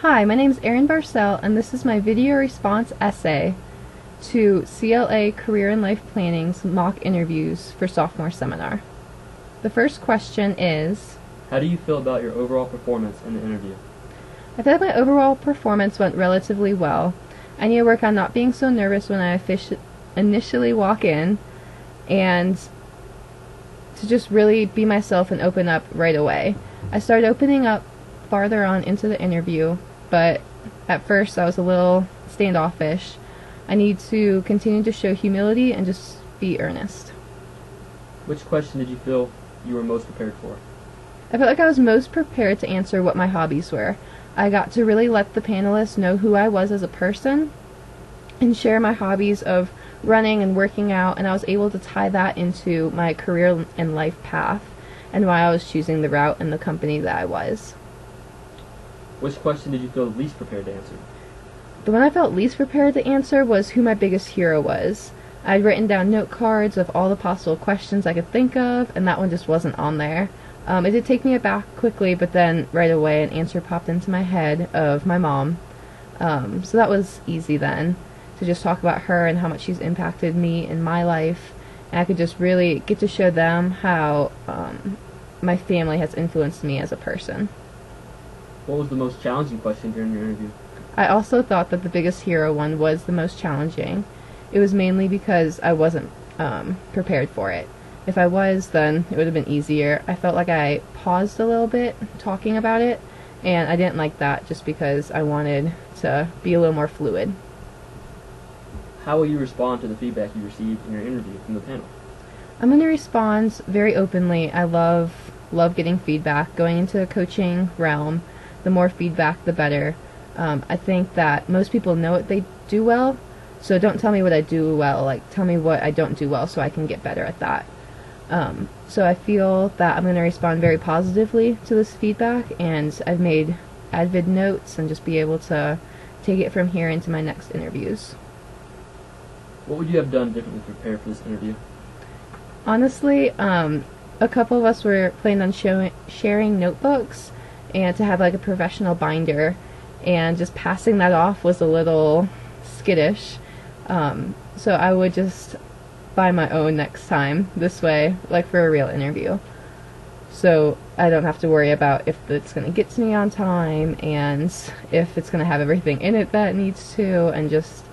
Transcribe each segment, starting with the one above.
Hi, my name is Erin Barcel, and this is my video response essay to CLA Career and Life Planning's mock interviews for sophomore seminar. The first question is, how do you feel about your overall performance in the interview? I feel like my overall performance went relatively well. I need to work on not being so nervous when I initially walk in, and to just really be myself and open up right away. I started opening up farther on into the interview, but at first I was a little standoffish. I need to continue to show humility and just be earnest. Which question did you feel you were most prepared for? I felt like I was most prepared to answer what my hobbies were. I got to really let the panelists know who I was as a person and share my hobbies of running and working out, and I was able to tie that into my career and life path and why I was choosing the route and the company that I was. Which question did you feel least prepared to answer? The one I felt least prepared to answer was who my biggest hero was. I'd written down note cards of all the possible questions I could think of, and that one just wasn't on there. It did take me aback quickly, but then right away an answer popped into my head of my mom. So that was easy then, to just talk about her and how much she's impacted me in my life, and I could just really get to show them how my family has influenced me as a person. What was the most challenging question during your interview? I also thought that the biggest hero one was the most challenging. It was mainly because I wasn't prepared for it. If I was, then it would have been easier. I felt like I paused a little bit talking about it, and I didn't like that just because I wanted to be a little more fluid. How will you respond to the feedback you received in your interview from the panel? I'm going to respond very openly. I love getting feedback. Going into the coaching realm, the more feedback, the better. I think that most people know what they do well, so don't tell me what I do well, like tell me what I don't do well so I can get better at that. So I feel that I'm going to respond very positively to this feedback, and I've made avid notes and just be able to take it from here into my next interviews. What would you have done differently to prepare for this interview? Honestly, a couple of us were planning on sharing notebooks and to have like a professional binder, and just passing that off was a little skittish. So I would just buy my own next time, this way, like for a real interview. So I don't have to worry about if it's going to get to me on time, and if it's going to have everything in it that it needs to, and just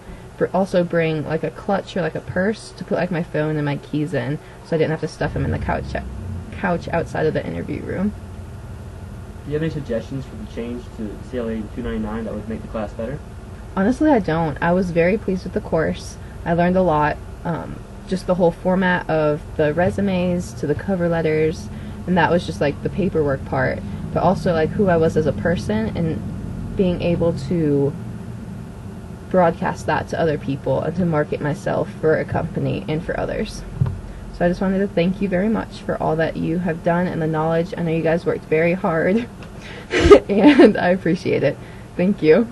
also bring like a clutch or like a purse to put like my phone and my keys in, so I didn't have to stuff them in the couch outside of the interview room. Do you have any suggestions for the change to CLA 299 that would make the class better? Honestly, I don't. I was very pleased with the course. I learned a lot. Just the whole format of the resumes to the cover letters, and that was just like the paperwork part, but also like who I was as a person and being able to broadcast that to other people and to market myself for a company and for others. So I just wanted to thank you very much for all that you have done and the knowledge. I know you guys worked very hard and I appreciate it. Thank you.